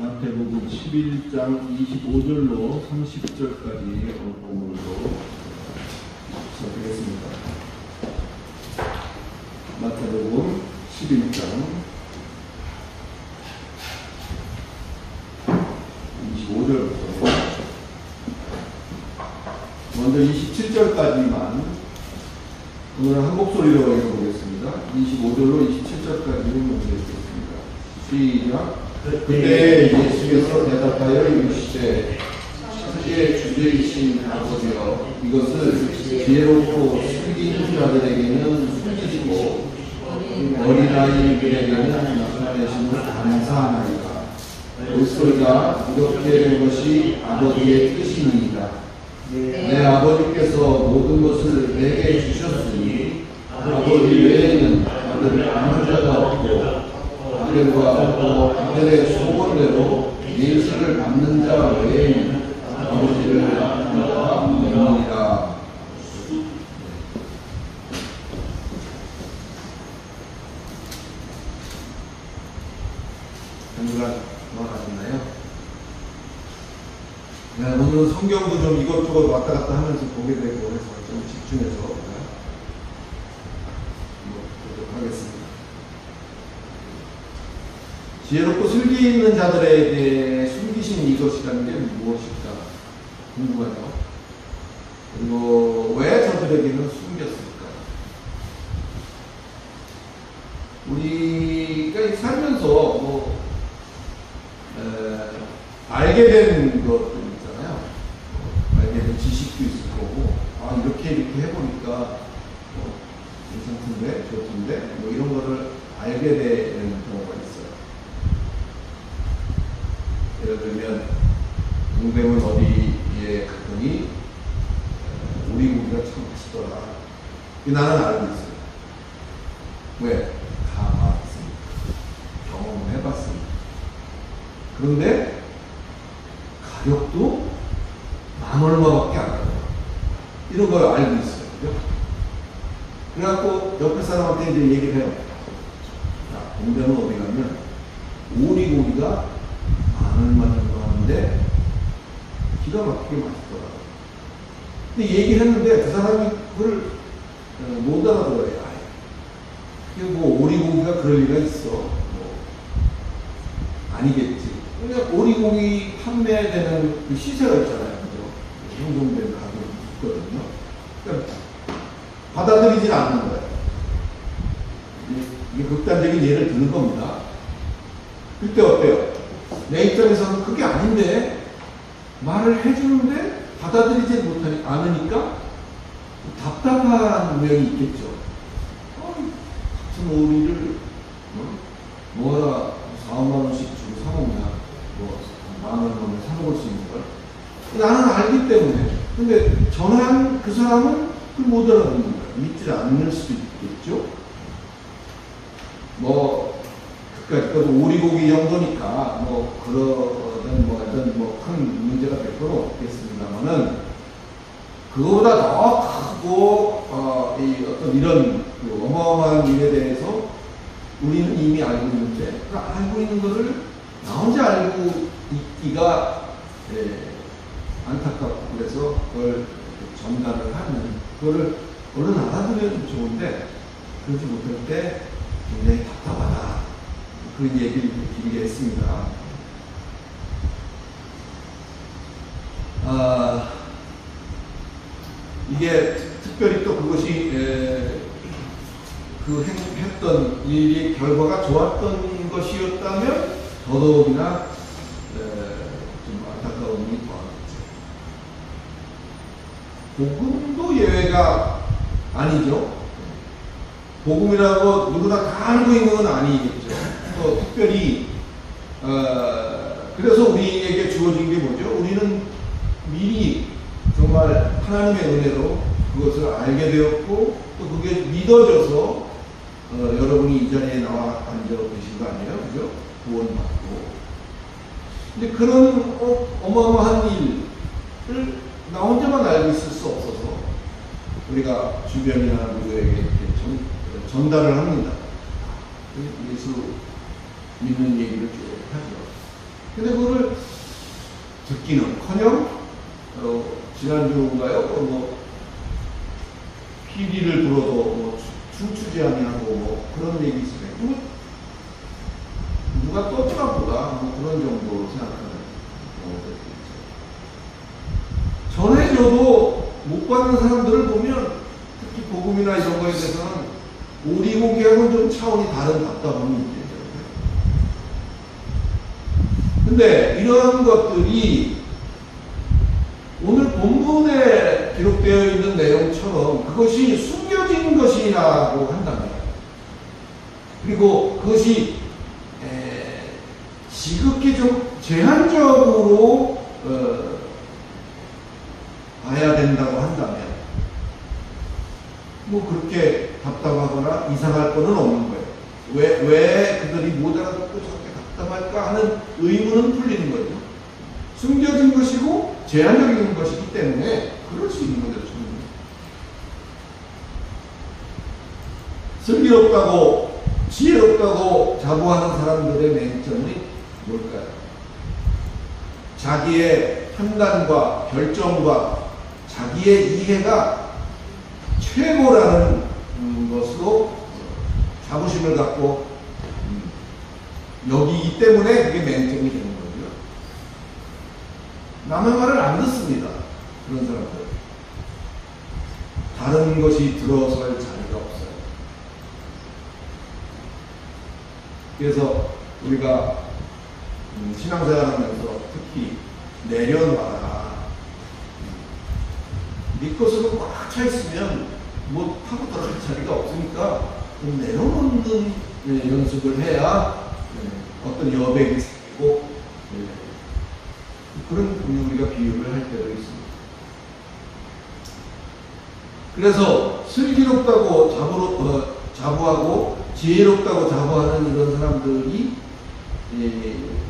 마태복음 11장 25절로 30절까지 본문으로 시작하겠습니다. 마태복음 11장 25절부터 먼저 27절까지만 오늘은 한 목소리로 읽어보겠습니다. 25절로 27절까지는 먼저 읽겠습니다. 시작. 그때 예수께서 대답하여 이르시되 천지의 주제이신 아버지여, 이것을 지혜롭고 숨기는 자들에게는 숨기시고 어린아이들에게는 나타내심을 감사하나이다. 올소리가 이렇게 된 것이 아버지의 뜻이니이다. 내 아버지께서 모든 것을 내게 주셨으니 아버지 외에는 아들을 아는 자가 없고 아들과 아들의 소원대로 예식을 받는 자 외에는 아버지를 아는 자가 없느니라. 한주간 넘어가셨나요? 네, 오늘은 성경도 좀 이것저것 왔다 갔다 하면서 보게 되고 해서 좀 집중해서 보도록 하겠습니다. 지혜롭고 슬기 있는 자들에게 숨기신 이것이라는 게 무엇일까 궁금하죠. 그리고 왜 저들에게는 숨겼을까? 우리가 살면서 알게 된 것들 있잖아요. 알게 된 지식도 있을 거고, 이렇게 해보니까 괜찮던데, 좋던데, 이런 거를 알게 되는 경우가 있어요. 예를 들면 동대문 어디에 갔더니 오리고기가 참 맛있더라. 나는 알고 있어요. 왜? 가봤으니까. 경험을 해봤으니까. 그런데 가격도 만 얼마밖에 안 하더라. 이런 걸 알고 있어요. 그죠? 그래갖고 옆에 사람한테 이제 얘기를 해요. 자, 동대문 어디 가면 오리고기가 얼마 정도 하는데 기가 막히게 맛있더라. 근데 얘기를 했는데 그 사람이 그걸 못 알아들어요. 이게 오리고기가 그럴 리가 있어. 아니겠지. 그러니까 오리고기 판매되는 그 시세가 있잖아요. 형성된 가격이 있거든요. 그러니까 받아들이질 않는 거예요. 이게 극단적인 예를 드는 겁니다. 그때 어때요? 내 입장에서는 그게 아닌데 말을 해주는데 받아들이지 않으니까 답답한 면이 있겠죠. 같은 오리를 뭐라 4, 5만 원씩 주고 사먹냐, 만 원만 사먹을 수 있는 걸 나는 알기 때문에. 근데 전한 그 사람은 그걸 못 알아듣는 거예요. 믿지 않을 수도 있겠죠. 그러니까 오리고기 정도니까 그런 큰 문제가 될 건 없겠습니다만은, 그거보다 더 크고 어떤 이런 어마어마한 일에 대해서 우리는 이미 알고 있는데, 그 알고 있는 것을 나 혼자 알고 있기가 안타깝고, 그래서 그걸 전달을 하는, 그거를 얼른 알아두면 좋은데 그러지 못할 때 굉장히 답답하다. 그런 얘기를 길게 했습니다. 이게 특별히 또 그것이 했던 일의 결과가 좋았던 것이었다면 더더욱이나 좀 안타까움이 더하겠죠. 복음도 예외가 아니죠. 복음이라고 누구나 다 알고 있는 건 아니겠죠. 또 특별히 그래서 우리에게 주어진 게 뭐죠? 우리는 미리 정말 하나님의 은혜로 그것을 알게 되었고, 또 그게 믿어져서 여러분이 이 자리에 나와 앉아 계신 거 아니에요? 그죠? 구원받고. 근데 그런 어마어마한 일을 나 혼자만 알고 있을 수 없어서 우리가 주변이나 누구에게 전달을 합니다. 예수 믿는 얘기를 쭉 하죠. 근데 그거를 듣기는커녕 지난주인가요? PD를 불러도 춤추지 아니하고 그런 얘기 있어요. 누가 떴나 보다 그런 정도로 생각하는 경우도 있죠. 전해져도 못 받는 사람들을 보면 특히 복음이나 이런 거에 대해서는 오리고기하고는 좀 차원이 다른 답답함이 있겠죠. 근데 이런 것들이 오늘 본문에 기록되어 있는 내용처럼 그것이 숨겨진 것이라고 한다면, 그리고 그것이 지극히 좀 제한적으로 봐야 된다고 한다면 그렇게 답답하거나 이상할 거는 없는 거예요. 왜 그들이 못 알아듣고 저렇게 답답할까 하는 의문은 풀리는 거죠. 숨겨진 것이고 제한적인 것이기 때문에 그럴 수 있는 거죠. 슬기롭다고 지혜롭다고 자부하는 사람들의 맹점이 뭘까요? 자기의 판단과 결정과 자기의 이해가 최고라는 것으로 자부심을 갖고 여기기 때문에 그게 맹점이 되는 거죠. 남의 말을 안 듣습니다. 그런 사람들. 다른 것이 들어설 자리가 없어요. 그래서 우리가 신앙생활하면서 특히 내려놔라. 네 것으로 꽉 차 있으면 타고 들어갈 자리가 없으니까 내려놓는 연습을 해야 어떤 여백이 생기고 그런 우리가 비유를 할 때도 있습니다. 그래서 슬기롭다고 자부하고 지혜롭다고 자부하는 이런 사람들이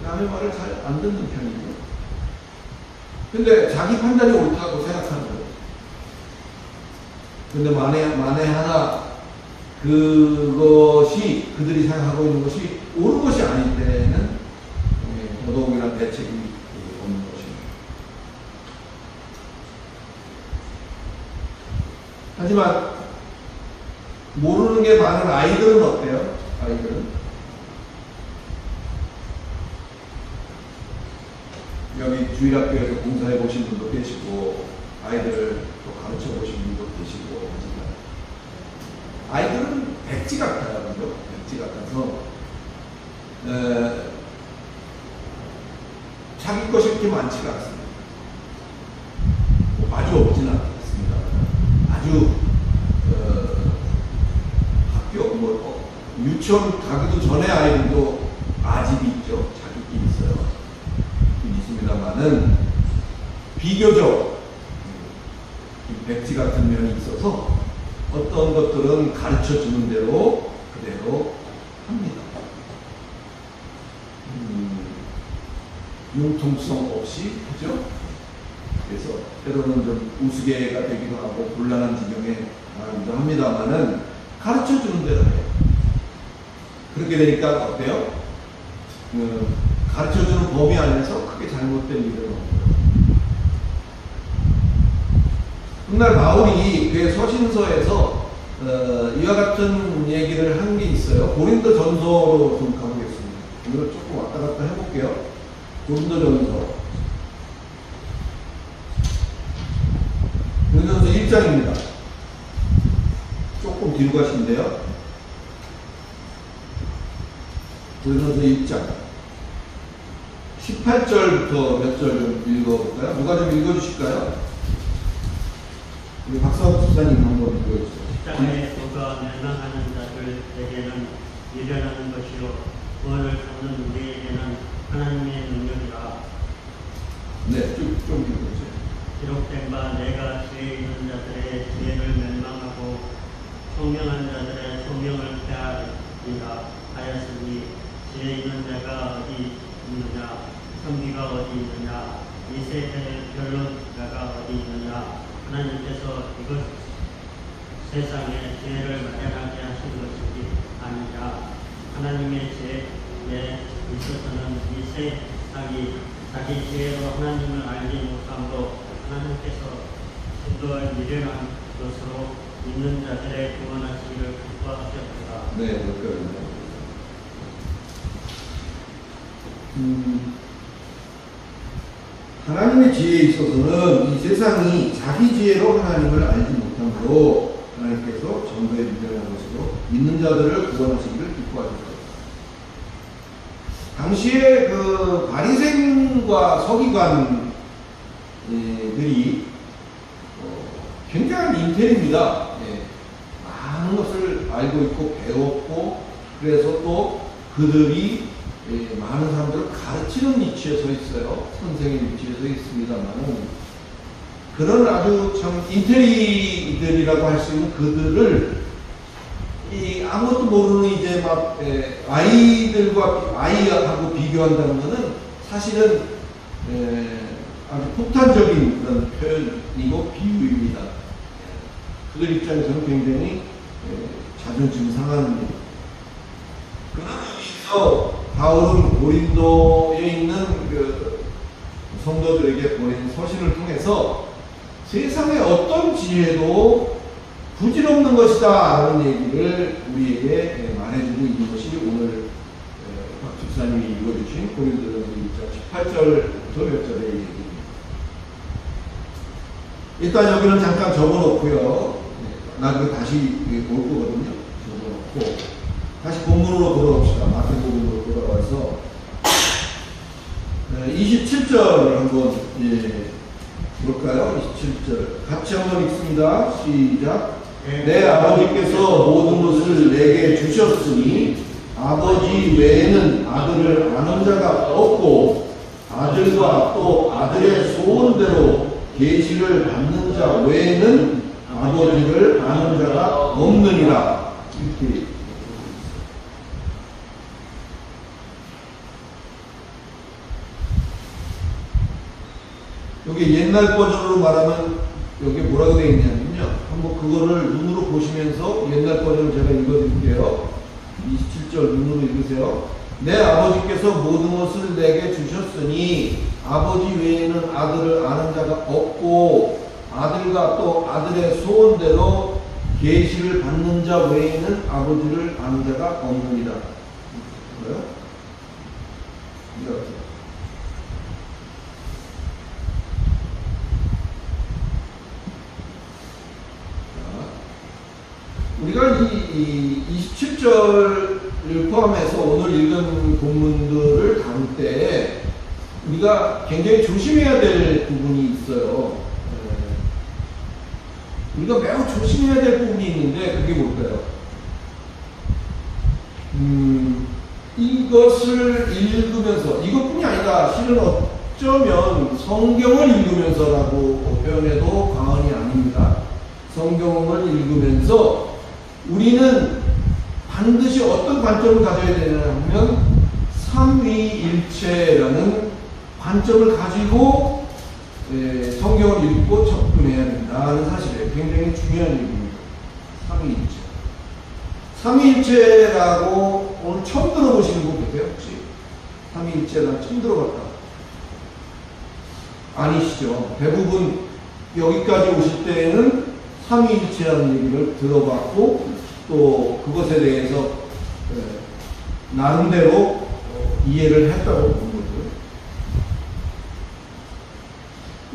남의 말을 잘 안 듣는 편이죠. 근데 자기 판단이 옳다고 생각하는 거예요. 근데 만에 하나 그것이 그들이 생각하고 있는 것이 옳은 것이 아닐 때는 더더욱이나 대책이 없는 것입니다. 하지만 모르는 게 많은 아이들은 어때요? 아이들은 여기 주일학교에서 봉사해 보신 분도 계시고 아이들을 또 가르쳐 보신 분도 계시고 하지만 아이들은 백지 같아요. 그죠? 백지 같아서 자기 것이 그렇게 많지가 않습니다. 아주 없지는 않습니다. 아주 학교 유치원 가기도 전에 아이들도 아집이 있죠. 자기끼리 있어요. 있습니다만은 비교적 백지 같은 면이 있어서 어떤 것들은 가르쳐 주는 대로 그대로 합니다. 융통성 없이 하죠. 그래서 때로는 좀 우스개가 되기도 하고 곤란한 지경에 가기도 합니다만은 가르쳐 주는 대로 해요. 그렇게 되니까 어때요? 가르쳐 주는 범위 안에서 크게 잘못된 일은 없어요. 훗날 바울이 그의 서신서에서 이와 같은 얘기를 한 게 있어요. 고린도 전서로 좀 가보겠습니다. 오늘 조금 왔다 갔다 해볼게요. 고린도 전서 1장입니다. 조금 뒤로 가시는데요. 고린도 1장 18절부터 몇 절 좀 읽어볼까요? 누가 좀 읽어주실까요? 우리 박사업 집사님 한번 읽어주세요. 십자가에 도가 멸망하는 자들에게는 미련하는 것이요 구원을 찾는 우리에게는 하나님의 능력이라. 네, 좀 읽어주세요. 기록된 바 내가 지혜 있는 자들의 지혜를 멸망하고 총명한 자들의 총명을 폐하리라 하였으니 지혜 있는 자가 어디 있느냐, 성기가 어디 있느냐, 이 세대의 변론자가 어디 있느냐. 하나님께서 이것 세상에 지혜를 마련하게 하신 것이지 아니라 하나님의 있어서는 이 세상이 자기 지혜로 하나님을 알지 못함으로 하나님께서 신도에 미련한 것으로 믿는 자들의 구원하시기를 기뻐하셨다. 네, 그렇거든요. 하나님의 지혜에 있어서는 이 세상이 자기 지혜로 하나님을 알지 못함으로 하나님께서 전도에 미련한 것으로 믿는 자들을 구원하시기를 기뻐하셨다. 당시에 그 바리새인과 서기관들이 굉장한 인텔입니다. 많은 것을 알고 있고 배웠고, 그래서 또 그들이 많은 사람들을 가르치는 위치에 서 있어요. 선생의 위치에 서 있습니다만, 그런 아주 참 인텔리들이라고 할 수 있는 그들을 아무것도 모르는 이제 막 아이하고 비교한다는 것은 사실은 아주 폭탄적인 그런 표현이고 비유입니다. 그들 입장에서는 굉장히 자존심 상하는 일. 그러면서 바울은 고린도에 있는 그 성도들에게 보낸 서신을 통해서 세상의 어떤 지혜도 부질없는 것이다 라는 얘기를 우리에게 말해주고 있는 것이 오늘 박 집사님이 읽어주신 고린도전서 1장 18절부터 몇 절의 얘기입니다. 일단 여기는 잠깐 적어놓고요. 나중에 다시 볼 거거든요. 적어놓고 다시 본문으로 돌아옵시다. 마태복음으로 돌아와서 27절을 한번 볼까요? 27절 같이 한번 읽습니다. 시작. 내 아버지께서 모든 것을 내게 주셨으니 아버지 외에는 아들을 아는 자가 없고 아들과 또 아들의 소원대로 계시를 받는 자 외에는 아버지를 아는 자가 없느니라. 이렇게 여기 옛날 버전으로 말하면 여기 뭐라고 되어 있냐면요. 한번 그거를 눈으로 보시면서 옛날 버전을 제가 읽어드릴게요. 27절 눈으로 읽으세요. 내 아버지께서 모든 것을 내게 주셨으니 아버지 외에는 아들을 아는 자가 없고 아들과 또 아들의 소원대로 계시를 받는 자 외에는 아버지를 아는 자가 없느니라. 그래요? 이렇게. 우리가 이 27절을 포함해서 오늘 읽은 본문들을 다룰 때 우리가 굉장히 조심해야 될 부분이 있어요. 우리가 매우 조심해야 될 부분이 있는데 그게 뭘까요? 이것을 읽으면서 이것뿐이 아니라 실은 어쩌면 성경을 읽으면서라고 표현해도 과언이 아닙니다. 성경을 읽으면서 우리는 반드시 어떤 관점을 가져야 되냐 하면 삼위일체라는 관점을 가지고 성경을 읽고 접근해야 된다는 사실이에요. 굉장히 중요한 얘기입니다. 삼위일체. 삼위일체라고 오늘 처음 들어보시는 분 계세요? 혹시? 삼위일체라는 처음 들어봤다. 아니시죠? 대부분 여기까지 오실 때에는 삼위일체라는 얘기를 들어봤고 또 그것에 대해서 나름대로 이해를 했다고 본 거죠.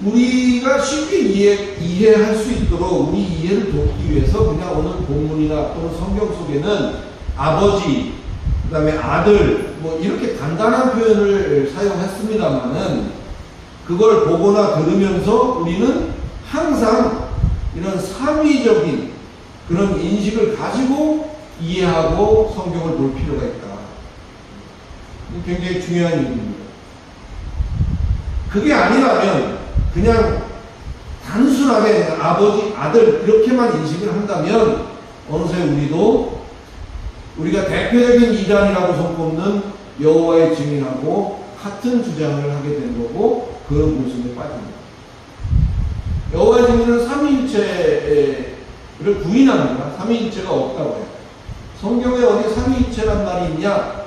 우리가 쉽게 이해할 수 있도록 우리 이해를 돕기 위해서 그냥 오늘 본문이나 또는 성경 속에는 아버지, 그 다음에 아들 뭐 이렇게 간단한 표현을 사용했습니다만은 그걸 보거나 들으면서 우리는 항상 이런 삼위적인 그런 인식을 가지고 이해하고 성경을 볼 필요가 있다. 굉장히 중요한 얘기입니다. 그게 아니라면 그냥 단순하게 아버지, 아들 이렇게만 인식을 한다면 어느새 우리가 대표적인 이단이라고 손꼽는 여호와의 증인하고 같은 주장을 하게 된 거고 그런 모습에 빠집니다. 여호와의 증인은 삼위일체를 부인합니다. 삼위일체가 없다고 해요. 성경에 어디 삼위일체란 말이 있냐?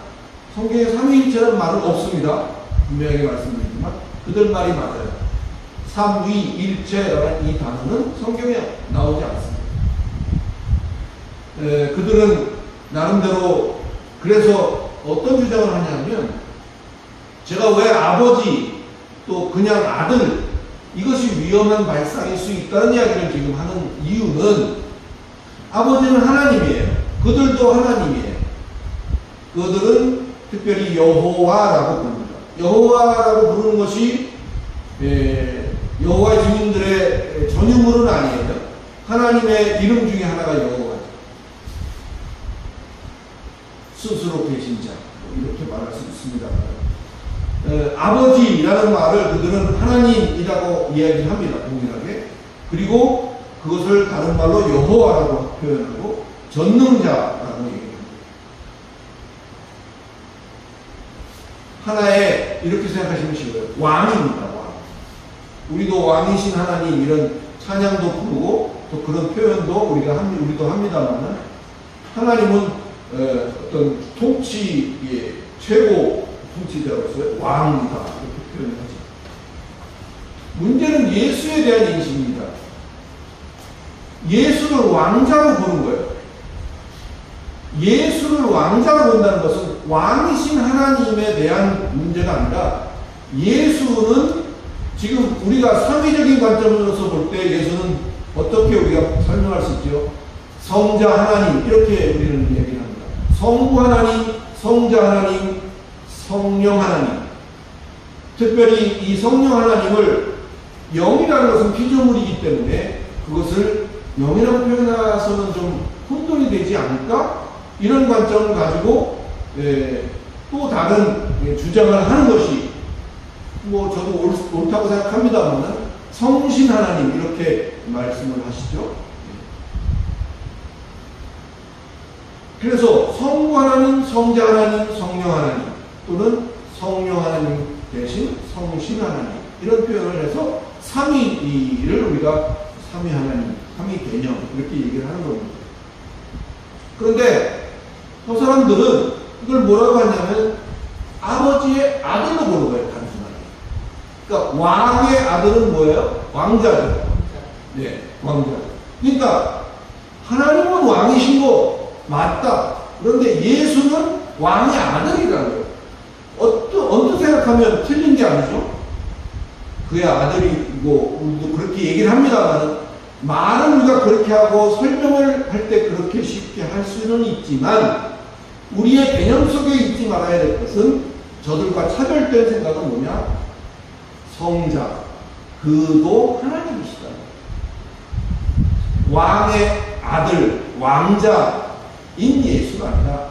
성경에 삼위일체라는 말은 없습니다. 분명하게 말씀드리지만 그들 말이 맞아요. 삼위일체라는 이 단어는 성경에 나오지 않습니다. 그들은 나름대로 그래서 어떤 주장을 하냐면 제가 왜 아버지 또 그냥 아들 이것이 위험한 발상일 수 있다는 이야기를 지금 하는 이유는 아버지는 하나님이에요. 그들도 하나님이에요. 그들은 특별히 여호와라고 부릅니다. 여호와라고 부르는 것이 여호와의 증인들의 전유물은 아니에요. 하나님의 이름 중에 하나가 여호와죠. 스스로 계신 자 이렇게 말할 수 있습니다. 아버지라는 말을 그들은 하나님이라고 이야기합니다. 동일하게. 그리고 그것을 다른 말로 여호와라고 표현하고 전능자라고 얘기합니다. 하나의 이렇게 생각하시면 쉬워요. 왕입니다. 왕. 우리도 왕이신 하나님 이런 찬양도 부르고 또 그런 표현도 우리도 합니다만 하나님은 어떤 통치의 최고 통치자로서의 왕이다 이렇게 표현하죠. 문제는 예수에 대한 인식입니다. 예수를 왕자로 보는 거예요. 예수를 왕자로 본다는 것은 왕이신 하나님에 대한 문제가 아니라 예수는 지금 우리가 삼위적인 관점에서 볼 때 예수는 어떻게 우리가 설명할 수 있죠? 성자 하나님 이렇게 우리는 얘기를 합니다. 성부 하나님, 성자 하나님, 성령 하나님. 특별히 이 성령 하나님을 영이라는 것은 피조물이기 때문에 그것을 영이라고 표현해서는 좀 혼돈이 되지 않을까? 이런 관점을 가지고 또 다른 주장을 하는 것이 뭐 저도 옳다고 생각합니다만 성신 하나님 이렇게 말씀을 하시죠. 그래서 성부 하나님, 성자 하나님, 성령 하나님 또는 성령 하나님 대신 성신 하나님 이런 표현을 해서 삼위를 우리가 삼위 하나님, 삼위 개념 이렇게 얘기를 하는 겁니다. 그런데 그 사람들은 이걸 뭐라고 하냐면 아버지의 아들로 보는 거예요. 단순하게. 그러니까 왕의 아들은 뭐예요? 왕자죠. 네, 왕자. 그러니까 하나님은 왕이신 거 맞다. 그런데 예수는 왕의 아들이라는 거예요. 언뜻 생각하면 틀린 게 아니죠. 그의 아들이고 그렇게 얘기를 합니다만 말은 우리가 그렇게 하고 설명을 할 때 그렇게 쉽게 할 수는 있지만 우리의 개념 속에 잊지 말아야 될 것은 저들과 차별된 생각은 뭐냐? 성자, 그도 하나님이시다. 왕의 아들, 왕자인 예수가 아니라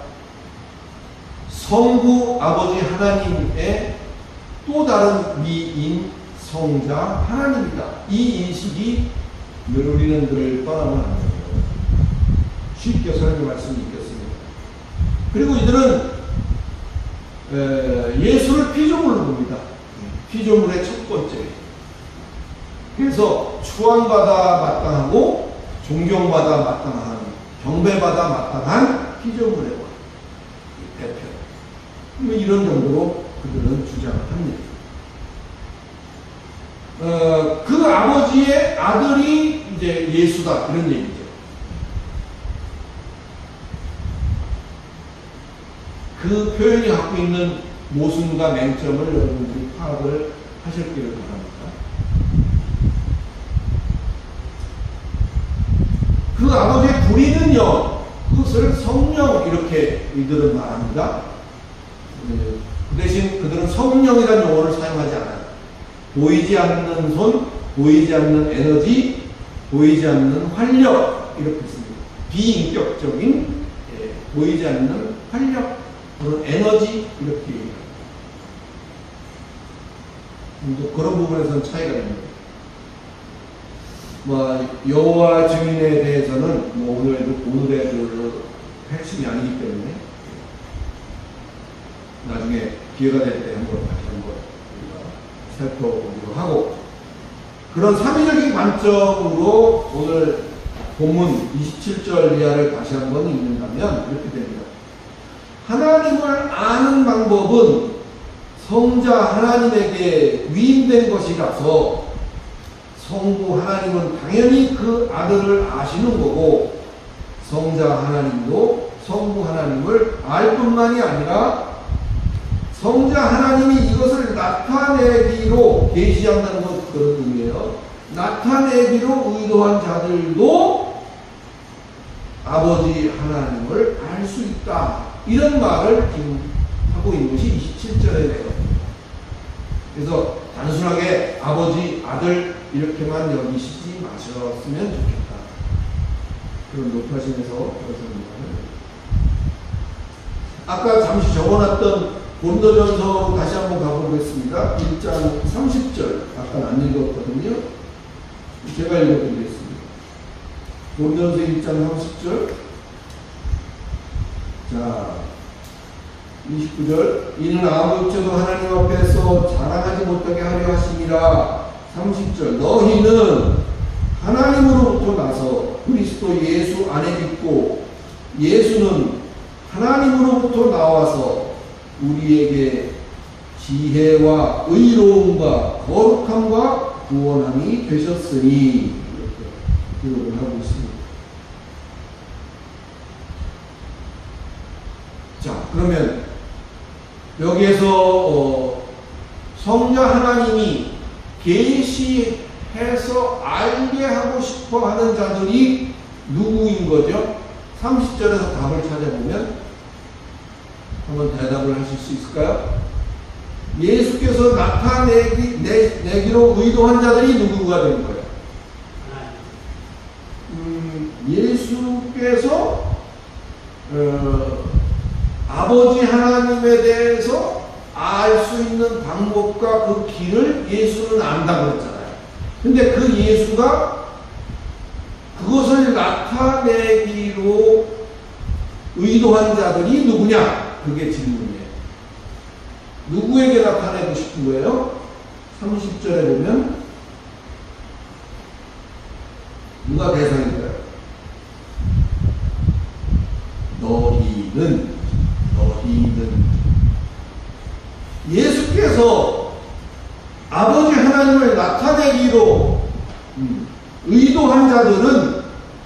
성부 아버지 하나님의 또 다른 미인 성자 하나님이다. 이 인식이 우리는 늘 떠나면 안 됩니다. 쉽게 설명할 수 있겠습니다. 그리고 이들은 예수를 피조물로 봅니다. 피조물의 첫 번째. 그래서 추앙받아 마땅하고 존경받아 마땅한 경배받아 마땅한 피조물의 왕 대표. 이런 정도로 그들은 주장을 합니다. 그 아버지의 아들이 이제 예수다 이런 얘기죠. 그 표현이 갖고 있는 모순과 맹점을 여러분들이 파악을 하셨기를 바랍니다. 그 아버지의 부리는 영, 그것을 성령 이렇게 이들은 말합니다. 그 대신 그들은 성령이라는 용어를 사용하지 않아요. 보이지 않는 손, 보이지 않는 에너지, 보이지 않는 활력 이렇게 씁니다. 비인격적인 보이지 않는 활력 또는 에너지 이렇게 얘기합니다. 그런 부분에서는 차이가 있습니다. 여호와 증인에 대해서는 오늘의 그 핵심이 아니기 때문에 나중에 기회가 될 때 다시 한번 우리가 살펴보기로 하고, 그런 삼위적인 관점으로 오늘 본문 27절 이하를 다시 한번 읽는다면 이렇게 됩니다. 하나님을 아는 방법은 성자 하나님에게 위임된 것이라서 성부 하나님은 당연히 그 아들을 아시는 거고 성자 하나님도 성부 하나님을 알 뿐만이 아니라 성자 하나님이 이것을 나타내기로 계시한다는 것 그런 의미예요. 나타내기로 의도한 자들도 아버지 하나님을 알 수 있다. 이런 말을 지금 하고 있는 것이 27절의 내용입니다. 그래서 단순하게 아버지, 아들 이렇게만 여기시지 마셨으면 좋겠다. 그런 높아심에서 그렇습니다. 아까 잠시 적어놨던 고린도전서 다시 한번 가보겠습니다. 1장 30절 아까 안 읽었거든요. 제가 읽어드리겠습니다. 고린도전서 1장 30절. 자, 29절. 이는 아무 육체도 하나님 앞에서 자랑하지 못하게 하려 하심이라. 30절. 너희는 하나님으로부터 나서 그리스도 예수 안에 있고 예수는 하나님으로부터 나와서 우리에게 지혜와 의로움과 거룩함과 구원함이 되셨으니 이렇게 기록을 하고 있습니다. 자, 그러면 여기에서 성자 하나님이 계시해서 알게 하고 싶어 하는 자들이 누구인 거죠? 30절에서 답을 찾아보면 한번 대답을 하실 수 있을까요? 예수께서 나타내기로 의도한 자들이 누구가 된 거예요? 예수께서 아버지 하나님에 대해서 알 수 있는 방법과 그 길을 예수는 안다고 했잖아요. 근데 그 예수가 그것을 나타내기로 의도한 자들이 누구냐? 그게 질문이에요. 누구에게 나타내고 싶은 거예요? 30절에 보면 누가 대상인가요? 너희는 예수께서 아버지 하나님을 나타내기로 의도한 자들은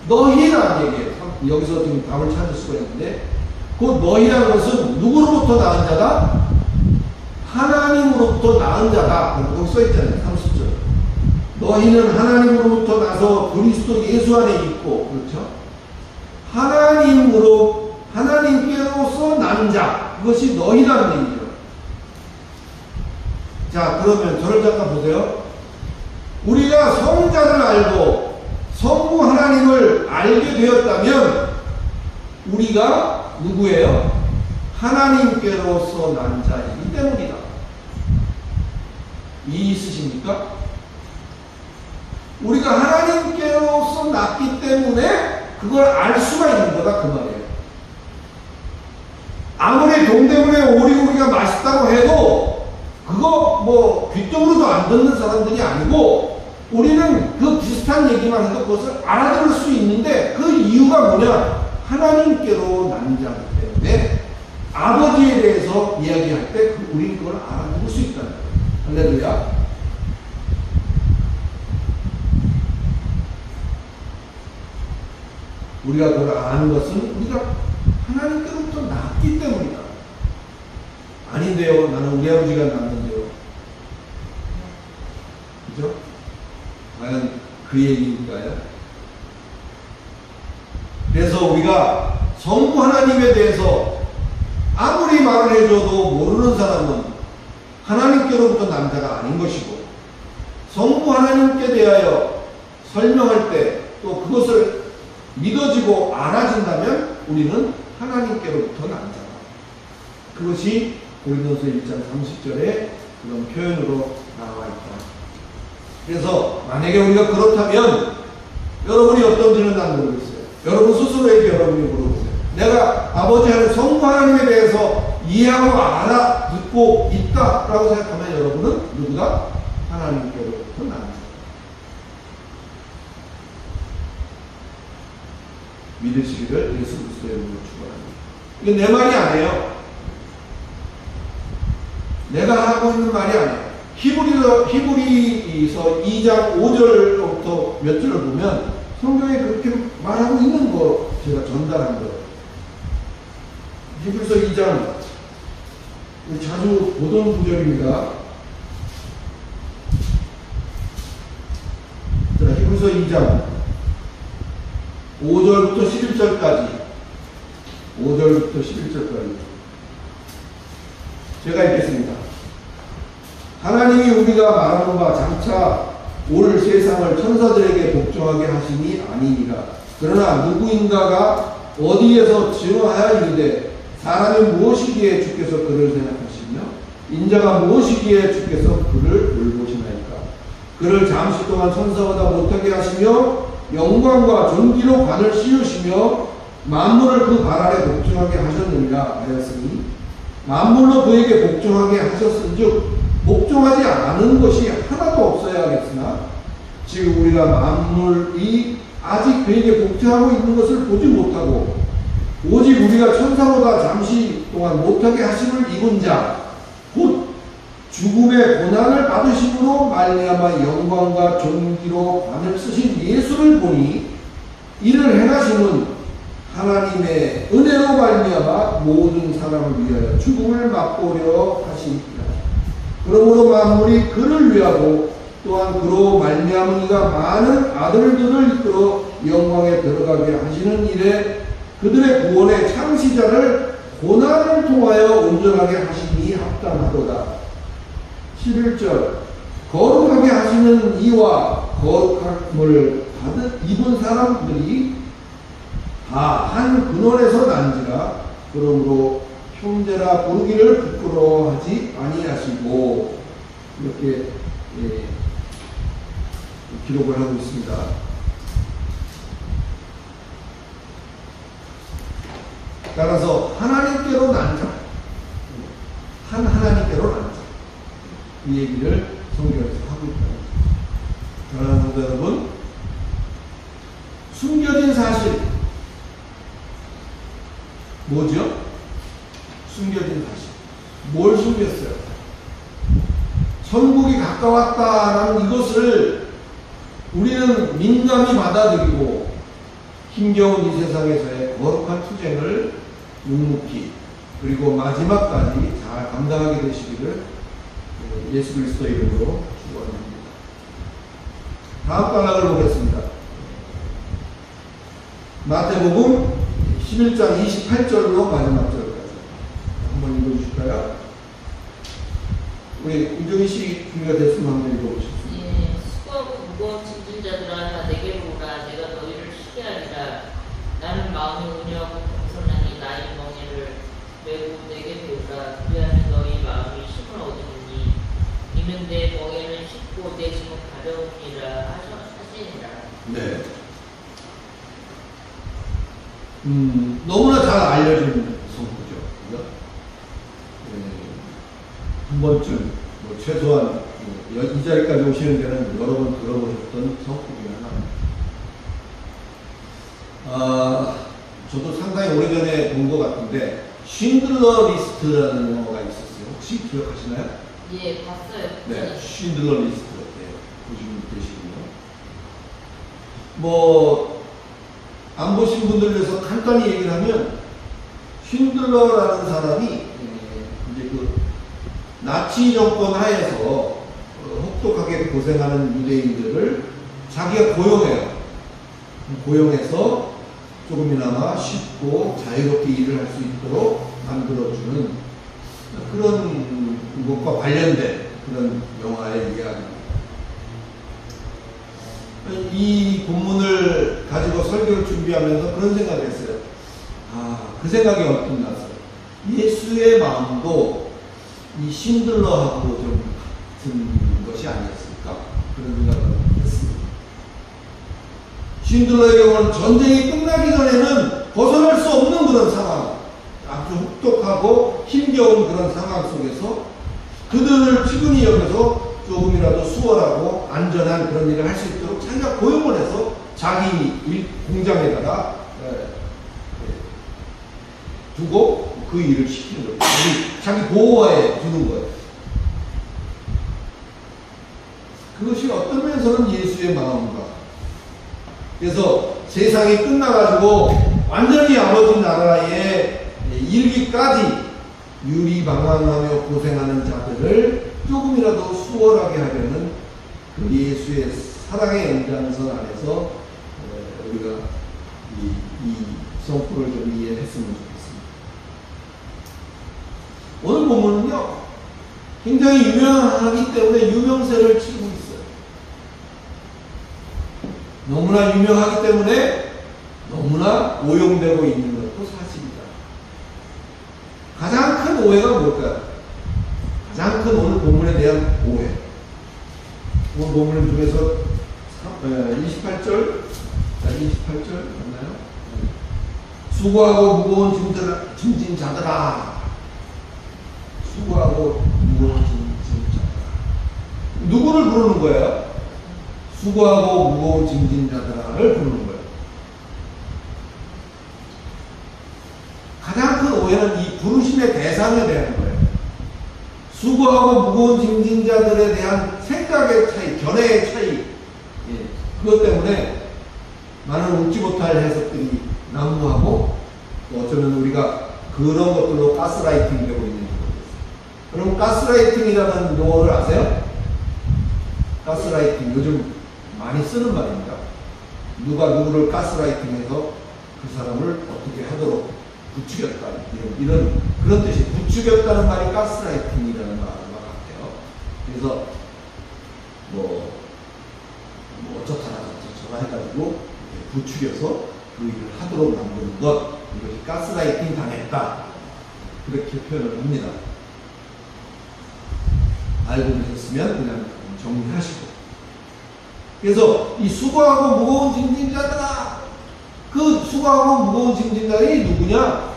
너희라는 얘기예요. 여기서 지금 답을 찾을 수가 있는데 그 너희라는 것은 누구로부터 낳은 자다? 하나님으로부터 낳은 자다. 거기 써있잖아요. 30절. 너희는 하나님으로부터 나서 그리스도 예수 안에 있고, 그렇죠? 하나님께로서 난 자. 그것이 너희라는 얘기죠. 자, 그러면 저를 잠깐 보세요. 우리가 성자를 알고 성부 하나님을 알게 되었다면 우리가 누구예요? 하나님께로서 난 자이기 때문이다. 이해 있으십니까? 우리가 하나님께로서 났기 때문에 그걸 알 수가 있는 거다 그 말이에요. 아무리 동대문에 오리고기가 맛있다고 해도 그거 뭐 귀뚱으로도 안 듣는 사람들이 아니고 우리는 그 비슷한 얘기만 해도 그것을 알아들을 수 있는데 그 이유가 뭐냐? 하나님께로 난 자이기 때문에 아버지에 대해서 이야기할 때 우리는 그걸 알아들을 수 있다는 거예요. 할렐루야. 우리가 그걸 아는 것은 우리가 하나님께로부터 낳았기 때문이다. 아닌데요. 나는 우리 아버지가 낳았는데요. 그죠? 과연 그 얘기인가요? 그래서 우리가 성부 하나님에 대해서 아무리 말을 해줘도 모르는 사람은 하나님께로부터 난 자가 아닌 것이고 성부 하나님께 대하여 설명할 때 또 그것을 믿어지고 알아진다면 우리는 하나님께로부터 난 자다. 그것이 고린도서 1장 30절에 그런 표현으로 나와 있다. 그래서 만약에 우리가 그렇다면 여러분이 어떤지는 난 모르겠어요. 여러분 스스로에게 여러분이 물어보세요. 내가 아버지 하나님 성부 하나님에 대해서 이해하고 알아듣고 있다라고 생각하면 여러분은 누구다? 하나님께로부터 난 자. 믿으시기를 예수 그리스도의 이름으로 축원합니다. 이게 내 말이 아니에요. 내가 하고 있는 말이 아니에요. 히브리서 2장 5절부터 몇 절을 보면 성경에 그렇게 말하고 있는 거 제가 전달한 거예요. 히브리서 2장 자주 보던 구절입니다. 자, 히브리서 2장 5절부터 11절까지 5절부터 11절까지 제가 읽겠습니다. 하나님이 우리가 말하는 바 장차 올 세상을 천사들에게 복종하게 하심이 아니니라. 그러나 누구인가가 어디에서 증언하여 이르되 사람이 무엇이기에 주께서 그를 생각하시며 인자가 무엇이기에 주께서 그를 돌보시나이까. 그를 잠시 동안 천사보다 못하게 하시며 영광과 존귀로 관을 씌우시며 만물을 그 발 아래 복종하게 하셨느니라 하였으니 만물로 그에게 복종하게 하셨은즉 복종하지 않은 것이 하나도 없어야 하겠으나 지금 우리가 만물이 아직 그에게 복종하고 있는 것을 보지 못하고 오직 우리가 천사보다 잠시 동안 못하게 하심을 입은 자 곧 죽음의 고난을 받으심으로 말미암아 영광과 존귀로 관을 쓰신 예수를 보니 이를 행하심은 하나님의 은혜로 말미암아 모든 사람을 위하여 죽음을 맛보려 하심이라. 그러므로 만물이 그를 위하고 또한 그로 말미암은 이가 많은 아들들을 이끌어 영광에 들어가게 하시는 일에 그들의 구원의 창시자를 고난을 통하여 온전하게 하심이 합당하도다. 11절 거룩하게 하시는 이와 거룩함을 입은 사람들이 다 한 근원에서 난지라. 그러므로 형제라 부르기를 부끄러워하지 아니하시고 이렇게 기록을 하고 있습니다. 따라서 하나님께로 난 자, 하나님께로 난 자, 이 얘기를 성경에서 하고 있다. 사랑하는 성도 여러분, 숨겨진 사실 뭐죠? 숨겨진 사실. 뭘 숨겼어요? 천국이 가까웠다라는 이것을 우리는 민감히 받아들이고 힘겨운 이 세상에서의 거룩한 투쟁을 묵묵히 그리고 마지막까지 잘 감당하게 되시기를 예수 그리스도 이름으로 축원합니다. 다음 단락을 보겠습니다. 마태복음 11장 28절로 마지막 절까지 한번 읽어주실까요? 우리 우정희 씨 준비가 됐으면 한번 읽어보십시오. 예, 수고하고 무거운 짐진 자들아 다 내게로 오라. 내가 너희를 쉬게 하리라. 나는 마음이 온유하고 겸손하니 나의 멍에를 메고 내게 배우라. 그리하면 너희 마음이 쉼을 얻으리니 이는 내 멍에는 쉽고 내 짐은 가벼우니라 하시니라. 네. 너무나 잘 알려진 성구죠. 그죠? 한 번쯤, 최소한 이 자리까지 오시는 데는 여러 번 들어보셨던 성구 중에 하나입니다. 저도 상당히 오래전에 본 것 같은데, 쉰들러 리스트라는 영화가 있었어요. 혹시 기억하시나요? 예, 봤어요. 네, 쉰들러 리스트. 네, 보시면 되시고요. 안 보신 분들을 위해서 간단히 얘기를 하면, 쉰들러라는 사람이, 이제 나치 정권 하에서 혹독하게 고생하는 유대인들을 자기가 고용해요. 고용해서 조금이나마 쉽고 자유롭게 일을 할 수 있도록 만들어주는 그런 것과 관련된 그런 영화의 이야기입니다. 이 본문을 가지고 설교를 준비하면서 그런 생각을 했어요. 그 생각이 언뜻 났어요. 예수의 마음도 이 쉰들러하고 좀 같은 것이 아니었을까? 그런 생각을 했습니다. 쉰들러의 경우는 전쟁이 끝나기 전에는 벗어날 수 없는 그런 상황, 아주 혹독하고 힘겨운 그런 상황 속에서 그들을 측은히 여겨서 조금이라도 수월하고 안전한 그런 일을 할 수 있도록 자기가 고용을 해서 자기 공장에다가 두고 그 일을 시키는 거예요. 자기 보호하에 두는 거예요. 살면서는 예수의 마음과, 그래서 세상이 끝나가지고 완전히 아버지 나라에 이르기까지 유리방황하며 고생하는 자들을 조금이라도 수월하게 하려는 그 예수의 사랑의 연장선 안에서 우리가 이 성포를 좀 이해했으면 좋겠습니다. 오늘 본문은요, 굉장히 유명하기 때문에 유명세를 치고 있어요. 너무나 유명하기 때문에 너무나 오용되고 있는 것도 사실이다. 가장 큰 오해가 뭘까요? 가장 큰 오늘 본문에 대한 오해. 오늘 본문 중에서 28절 맞나요? 수고하고 무거운 짐진 자들아. 수고하고 무거운 짐진 자들아. 누구를 부르는 거예요? 수고하고 무거운 짐진 자들아를 부르는 거예요. 가장 큰 오해는 이 부르심의 대상에 대한 거예요. 수고하고 무거운 짐진 자들에 대한 생각의 차이, 견해의 차이, 그것 때문에 많은 웃지 못할 해석들이 난무하고, 어쩌면 우리가 그런 것들로 가스라이팅 되고 있는 거예요. 그럼 가스라이팅이라는 용어를 아세요? 가스라이팅, 요즘 많이 쓰는 말입니다. 누가 누구를 가스라이팅해서 그 사람을 어떻게 하도록 부추겼다, 이런 그런 뜻이, 부추겼다는 말이 가스라이팅이라는 말과 같아요. 그래서 어쩌다라 저쩌라 해가지고 부추겨서 그 일을 하도록 만드는 것, 이것이 가스라이팅 당했다, 그렇게 표현을 합니다. 알고 계셨으면 그냥 정리하시고. 그래서 이 수고하고 무거운 짐진자들아, 그 수고하고 무거운 짐진자들이 누구냐?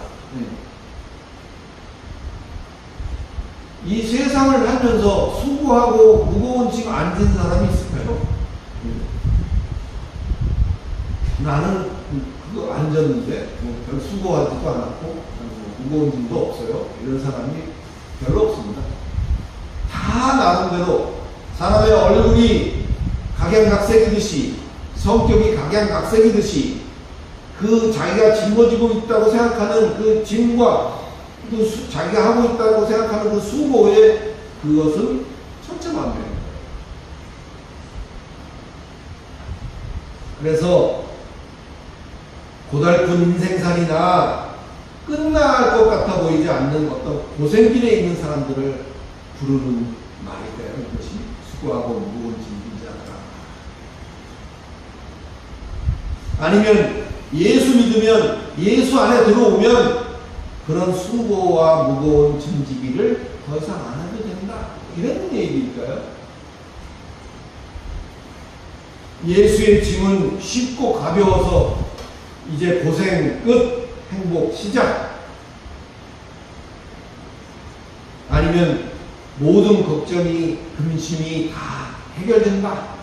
이 세상을 하면서 수고하고 무거운 짐 안 진 사람이 있을까요? 나는 그거 안 졌는데 별 수고하지도 않았고 무거운 짐도 없어요. 이런 사람이 별로 없습니다. 다 나름대로 사람의 얼굴이 각양각색이듯이, 성격이 각양각색이듯이, 그 자기가 짊어지고 있다고 생각하는 그 짐과 또 자기가 하고 있다고 생각하는 그 수고의 그것은 천차만별입니다. 그래서 고달픈 인생살이나 끝날 것 같아 보이지 않는 어떤 고생길에 있는 사람들을 부르는 말이에요. 이것이 수고하고 무거운 짐진자들아. 아니면 예수 믿으면, 예수 안에 들어오면 그런 수고와 무거운 짐지기를 더 이상 안 해도 된다, 이런 얘기일까요? 예수의 짐은 쉽고 가벼워서 이제 고생 끝, 행복 시작. 아니면 모든 걱정이, 근심이 다 해결된다,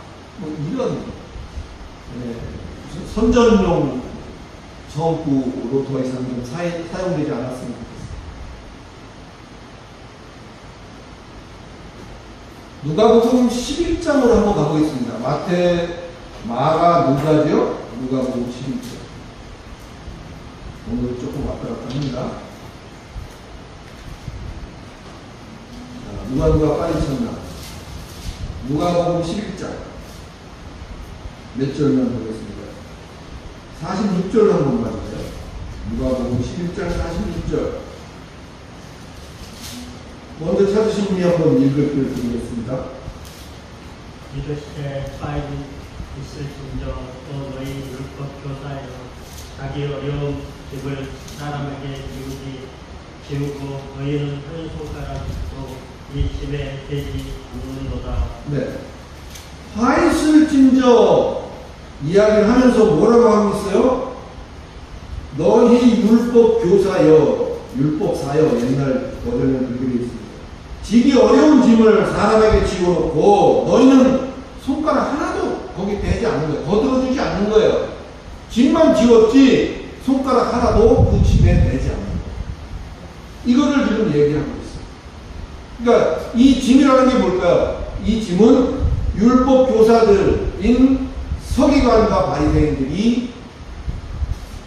이런 선전용 성구로 더 이상 좀 사용되지 않았으면 좋겠습니다. 누가복음 11장으로 한번 가보겠습니다. 마태, 마가, 누가죠? 누가복음 11장. 오늘 조금 왔다 갔다 합니다. 누가 빨리 쳤나? 누가복음 11장. 몇 절만 보겠습니다. 46절 한번 봐주세요. 누가복음 11장 46절. 먼저 찾으신 분이 한번 읽을 글 드리겠습니다. 이르시되 빨리 있을진저 또 너희 율법 교사여 자기 어려운 집을 사람에게 지우고 너희는 한 손가락도 이 집에 대지 않는도다. 네. 화 있을진저 이야기를 하면서 뭐라고 하고 있어요? 너희 율법 교사여, 율법사여, 옛날 버전에 그렇게 되어 있습니다. 지기 어려운 짐을 사람에게 지워놓고 너희는 손가락 하나도 거기 대지 않는 거예요. 거들어주지 않는 거예요. 짐만 지웠지 손가락 하나도 그 짐에 대지 않는 거예요. 이거를 지금 얘기하고 있어요. 그러니까 이 짐이라는 게 뭘까요? 이 짐은 율법 교사들인 서기관과 바리새인들이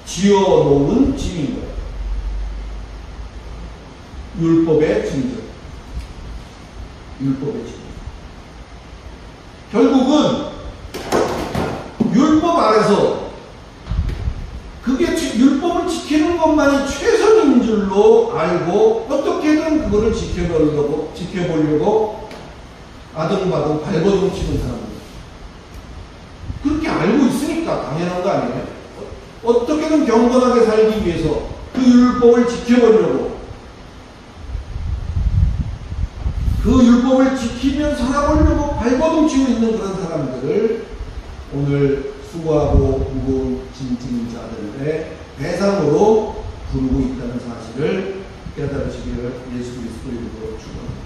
지어놓은 짐인 거예요. 율법의 짐들. 율법의 짐. 결국은 율법 안에서 그게 율법을 지키는 것만이 최선인 줄로 알고 어떻게든 그거를 지켜보려고 아등바등 발버둥 치는 사람들. 그렇게 알고 있으니까 당연한 거 아니에요? 어떻게든 경건하게 살기 위해서 그 율법을 지켜보려고 그 율법을 지키며 살아보려고 발버둥 치고 있는 그런 사람들을 오늘 수고하고 무거운 짐 지는 자들의 대상으로 부르고 있다는 사실을 깨달으시기를 예수 그리스도 이름으로 축원합니다.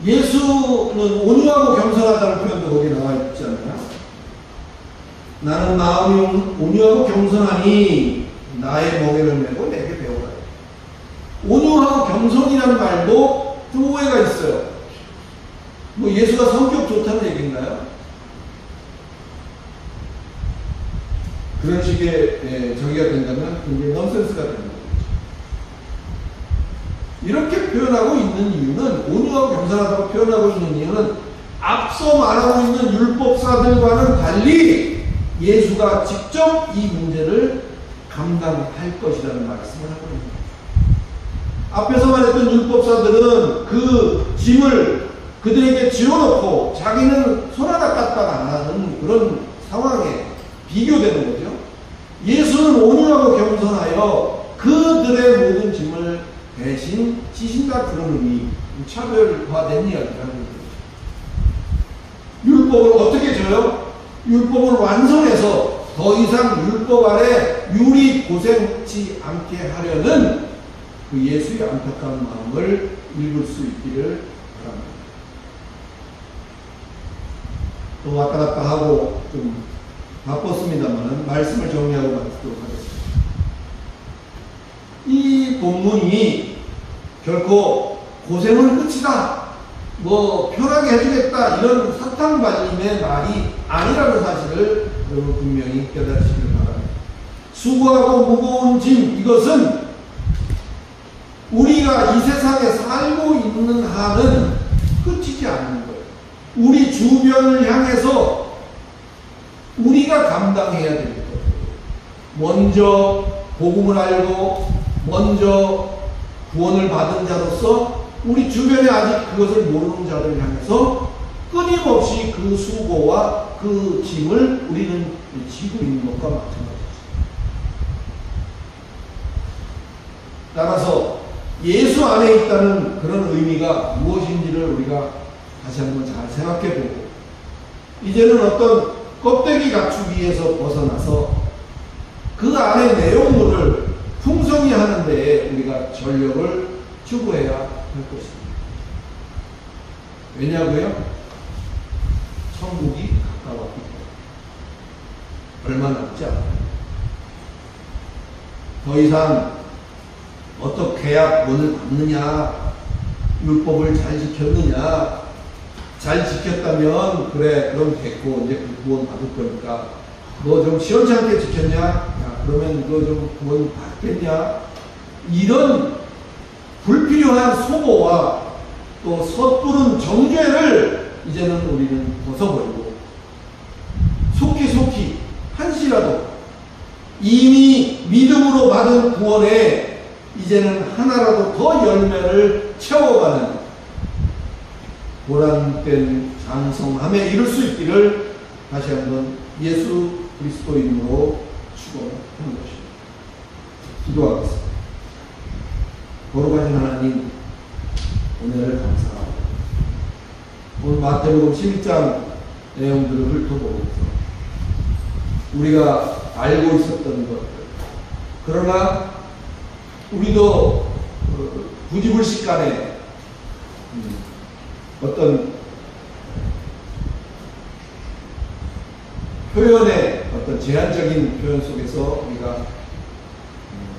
예수는 온유하고 겸손하다는 표현도 거기에 나와 있지 않나요? 나는 마음이 온유하고 겸손하니 나의 멍에를 메고 내게 배우라. 온유하고 겸손이라는 말도 좀 오해가 있어요. 뭐 예수가 성격 좋다는 얘기인가요? 그런 식의 정의가 된다면 굉장히 넌센스가 되는 거죠. 이렇게 표현하고 있는 이유는, 온유하고 겸손하다고 표현하고 있는 이유는 앞서 말하고 있는 율법사들과는 달리 예수가 직접 이 문제를 감당할 것이라는 말씀을 하고 있습니다. 앞에서 말했던 율법사들은 그 짐을 그들에게 지어놓고 자기는 손 하나 까딱 안 하는 그런 상황에 비교되는 거죠. 예수는 온유하고 겸손하여 그들의 모든 짐을 대신 지신다, 그런 의미, 차별화된 이야기를 하는 거죠. 율법을 어떻게 져요? 율법을 완성해서 더 이상 율법 아래 유리 고생치 않게 하려는 그 예수의 안타까운 마음을 읽을 수 있기를 바랍니다. 또 왔다 갔다 하고 좀 바빴습니다만 말씀을 정리하고 마치도록 하겠습니다. 이 본문이 결코 고생은 끝이다, 뭐 편하게 해주겠다, 이런 사탕발림의 말이 아니라는 사실을 여러분 분명히 깨달으시길 바랍니다. 수고하고 무거운 짐, 이것은 우리가 이 세상에 살고 있는 한은 끝이지 않는 거예요. 우리 주변을 향해서 우리가 감당해야 될 것. 먼저 복음을 알고 먼저 구원을 받은 자로서 우리 주변에 아직 그것을 모르는 자들을 향해서 끊임없이 그 수고와 그 짐을 우리는 지고 있는 것과 마찬가지죠. 따라서 예수 안에 있다는 그런 의미가 무엇인지를 우리가 다시 한번 잘 생각해보고, 이제는 어떤 껍데기 갖추기에서 벗어나서 그 안의 내용물을 풍성히 하는 데에 우리가 전력을 추구해야 할 것입니다. 왜냐고요? 천국이 가까웠기 때문에. 얼마 남지 않아요. 더 이상 어떻게 해야 구원을 받느냐, 율법을 잘 지켰느냐, 잘 지켰다면 그래 그럼 됐고 이제 그 구원 받을 거니까 너 좀 시원찮게 지켰냐, 야 그러면 너 좀 구원 받겠냐, 이런 불필요한 소고와 또 섣부른 정죄를 이제는 우리는 벗어버리고 속히 한시라도 이미 믿음으로 받은 구원에 이제는 하나라도 더 열매를 채워가는 보람된 장성함에 이룰 수 있기를 다시 한번 예수 그리스도 이름으로 축원하는 것입니다. 기도하겠습니다. 거룩하신 하나님, 은혜를 감사하고 오늘 마태복음 11장 내용들을 훑어보면서 우리가 알고 있었던 것들, 그러나 우리도 부지불식간에 어떤 표현의 어떤 제한적인 표현 속에서 우리가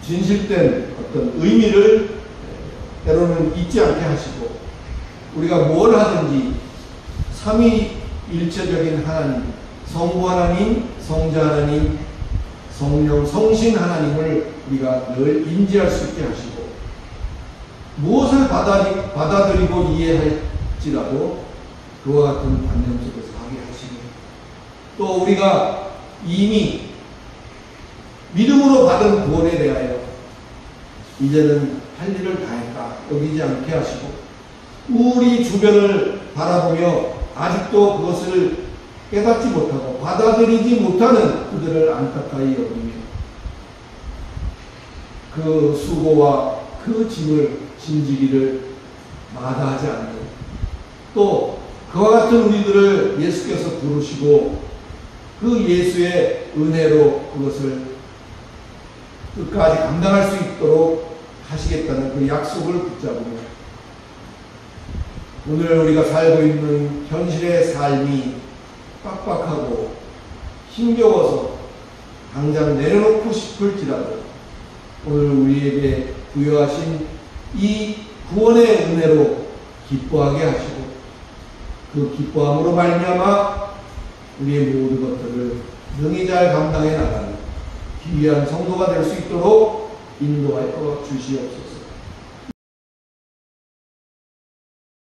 진실된 어떤 의미를 때로는 잊지 않게 하시고, 우리가 뭘 하든지 삼위일체적인 하나님, 성부 하나님, 성자 하나님, 성령, 성신 하나님을 우리가 늘 인지할 수 있게 하시고 무엇을 받아들이고 이해할지라도 그와 같은 관념 속에서 하게 하시고 또 우리가 이미 믿음으로 받은 구원에 대하여 이제는 할 일을 다했다 여기지 않게 하시고 우리 주변을 바라보며 아직도 그것을 깨닫지 못하고 받아들이지 못하는 그들을 안타까이 여기며 그 수고와 그 짐을 진지기를 마다하지 않는 또 그와 같은 우리들을 예수께서 부르시고 그 예수의 은혜로 그것을 끝까지 감당할 수 있도록 하시겠다는 그 약속을 붙잡으며 오늘 우리가 살고 있는 현실의 삶이 빡빡하고 힘겨워서 당장 내려놓고 싶을지라도 오늘 우리에게 부여하신 이 구원의 은혜로 기뻐하게 하시고 그 기뻐함으로 말미암아 우리의 모든 것들을 능히 잘 감당해 나가는 귀한 성도가 될 수 있도록 인도하여 주시옵소서.